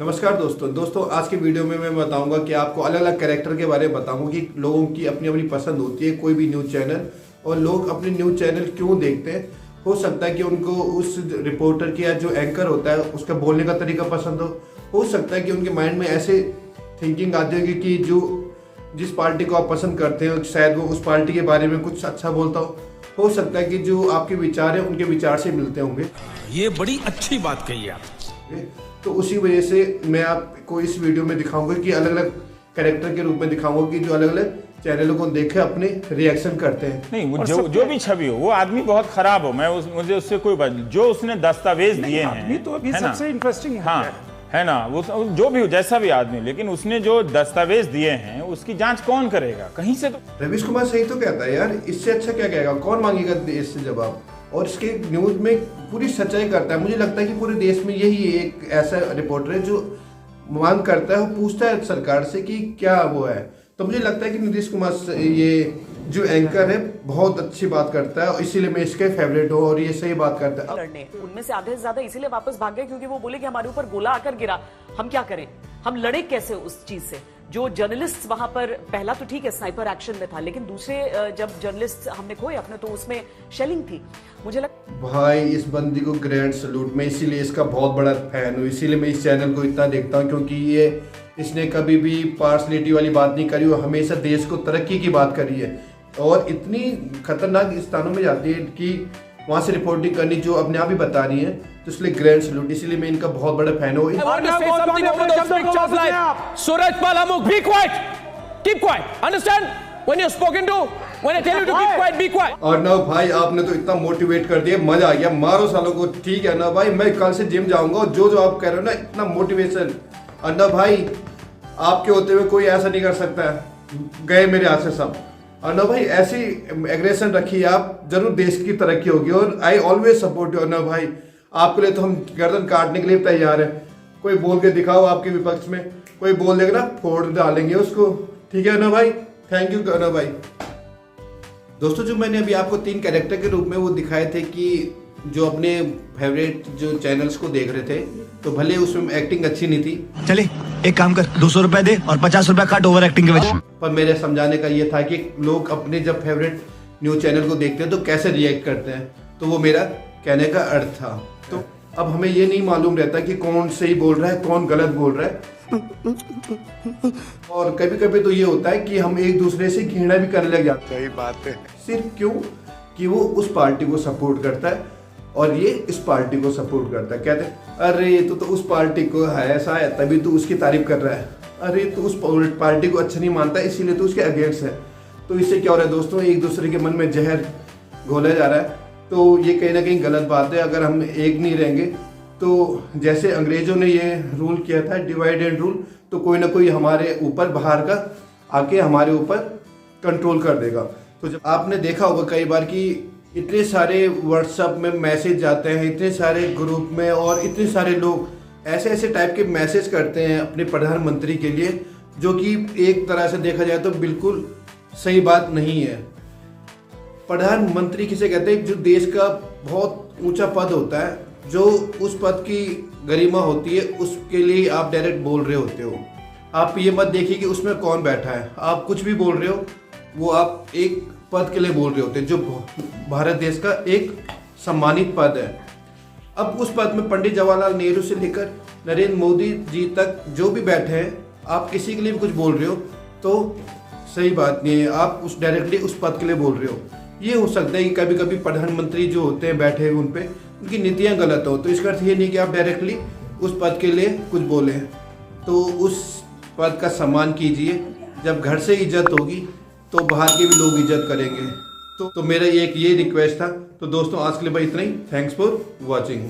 नमस्कार दोस्तों आज की वीडियो में मैं बताऊंगा कि आपको अलग अलग कैरेक्टर के बारे में बताऊंगा कि लोगों की अपनी अपनी पसंद होती है कोई भी न्यूज़ चैनल, और लोग अपने न्यूज़ चैनल क्यों देखते हैं। हो सकता है कि उनको उस रिपोर्टर की या जो एंकर होता है उसका बोलने का तरीका पसंद हो सकता है कि उनके माइंड में ऐसे थिंकिंग आती होगी कि जो जिस पार्टी को आप पसंद करते हैं शायद वो उस पार्टी के बारे में कुछ अच्छा बोलता हो सकता है कि जो आपके विचार हैं उनके विचार से मिलते होंगे। ये बड़ी अच्छी बात कही आप। तो उसी वजह से मैं आपको इस वीडियो में दिखाऊंगा कि अलग अलग कैरेक्टर के रूप में दिखाऊंगा कि जो अलग अलग चैनलों को देखे अपने रिएक्शन करते हैं। नहीं, जो भी छवि हो वो आदमी बहुत खराब हो, मुझे उससे कोई बात, जो उसने दस्तावेज दिए हैं तो अभी सबसे इंटरेस्टिंग है ना, वो जो भी हो जैसा भी आदमी, लेकिन उसने जो दस्तावेज दिए हैं उसकी जांच कौन करेगा कहीं से? तो रवीश कुमार सही तो कहता है यार, इससे अच्छा क्या कहेगा, कौन मांगेगा देश से जवाब। और इसके न्यूज में पूरी सच्चाई करता है। मुझे लगता है कि पूरे देश में यही एक ऐसा रिपोर्टर है जो मांग करता है, वो पूछता है सरकार से कि क्या वो है। तो मुझे लगता है कि नीतीश कुमार ये जो एंकर है बहुत अच्छी बात करता है, और इसीलिए मैं इसके फेवरेट हूँ और ये सही बात करता है। लड़ने उनमें से आधे से ज्यादा इसीलिए वापस भाग गए क्योंकि वो बोले कि हमारे ऊपर गोला आकर गिरा, हम क्या करें, हम लड़े कैसे उस चीज से। जो जर्नलिस्ट वहां पर, पहला तो ठीक है स्नाइपर एक्शन में था, लेकिन दूसरे जब जर्नलिस्ट हमने खोए अपने तो उसमें शेलिंग थी। मुझे भाई इस बंदी को ग्रैंड सैल्यूट, मैं इसीलिए इसका बहुत बड़ा फैन हूँ, इसीलिए मैं इस चैनल को इतना देखता हूँ क्योंकि ये इसने कभी भी पार्शलिटी वाली बात नहीं करी, वो हमेशा देश को तरक्की की बात करी है। और इतनी खतरनाक स्थानों में जाती है कि वहां से रिपोर्टिंग करनी जो अपने आप ही बता रही है, तो इसलिए ग्रैंड सैल्यूट, इसीलिए मैं इनका बहुत बड़ा फैन हूँ। Surajpal Amukh, be quiet, keep quiet, understand? When you're spoken to, when I tell you to keep quiet, be quiet. और ना भाई आपने तो इतना मोटिवेट कर दिया, मजा आ गया, मारो सालों को। ठीक है ना भाई, मैं कल से जिम जाऊंगा और जो आप कह रहे हो ना इतना मोटिवेशन, और ना भाई आपके होते हुए कोई ऐसा नहीं कर सकता है, गए मेरे हाथ से सब। और ना भाई ऐसी एग्रेशन रखिए आप, जरूर देश की तरक्की होगी। और आई ऑलवेज सपोर्ट यू ना भाई, आपके लिए तो हम गर्दन काटने के लिए तैयार है। कोई बोल के दिखाओ आपके विपक्ष में, कोई बोल देगा ना फोड़ डालेंगे उसको। ठीक है ना भाई, थैंक यू ना भाई। दोस्तों जो मैंने अभी आपको 3 कैरेक्टर के रूप में वो दिखाए थे कि जो अपने फेवरेट जो चैनल्स को देख रहे थे, तो भले उसमें एक्टिंग अच्छी नहीं थी, चले एक काम कर 200 रुपए दे और 50 रुपए काट ओवर एक्टिंग के वजह, पर मेरे समझाने का ये था कि लोग अपने जब फेवरेट न्यूज चैनल को देखते हैं तो कैसे रिएक्ट करते हैं, तो वो मेरा कहने का अर्थ था। तो अब हमें ये नहीं मालूम रहता कि कौन सही बोल रहा है कौन गलत बोल रहा है, और कभी कभी तो ये होता है कि हम एक दूसरे से घृणा भी करने लग जाते हैं। सही बात है। सिर्फ क्यों कि वो उस पार्टी को सपोर्ट करता है और ये इस पार्टी को सपोर्ट करता है। कहते हैं अरे तो उस पार्टी को है ऐसा है तभी तो उसकी तारीफ कर रहा है, अरे तो उस पार्टी को अच्छा नहीं मानता इसीलिए तो उसके अगेंस्ट है। तो इससे क्या हो रहा है दोस्तों, एक दूसरे के मन में जहर घोला जा रहा है। तो ये कहीं ना कहीं गलत बात है। अगर हम एक नहीं रहेंगे तो जैसे अंग्रेजों ने ये रूल किया था डिवाइड एंड रूल, तो कोई ना कोई हमारे ऊपर बाहर का आके हमारे ऊपर कंट्रोल कर देगा। तो जब आपने देखा होगा कई बार कि इतने सारे व्हाट्सएप में मैसेज जाते हैं, इतने सारे ग्रुप में, और इतने सारे लोग ऐसे ऐसे टाइप के मैसेज करते हैं अपने प्रधानमंत्री के लिए, जो कि एक तरह से देखा जाए तो बिल्कुल सही बात नहीं है। प्रधानमंत्री किसे कहते हैं? जो देश का बहुत ऊंचा पद होता है, जो उस पद की गरिमा होती है, उसके लिए आप डायरेक्ट बोल रहे होते हो। आप ये मत देखिए कि उसमें कौन बैठा है, आप कुछ भी बोल रहे हो वो आप एक पद के लिए बोल रहे होते हैं जो भारत देश का एक सम्मानित पद है। अब उस पद में पंडित जवाहरलाल नेहरू से लेकर नरेंद्र मोदी जी तक जो भी बैठे हैं, आप किसी के लिए भी कुछ बोल रहे हो तो सही बात नहीं है, आप उस डायरेक्टली उस पद के लिए बोल रहे हो। ये हो सकता है कि कभी कभी प्रधानमंत्री जो होते हैं बैठे हुए उन पे उनकी नीतियाँ गलत हो, तो इसका अर्थ ये नहीं कि आप डायरेक्टली उस पद के लिए कुछ बोलें। तो उस पद का सम्मान कीजिए। जब घर से इज्जत होगी तो बाहर के भी लोग इज्जत करेंगे। तो मेरा एक ये रिक्वेस्ट था। तो दोस्तों आज के लिए भाई इतना ही। Thanks for watching.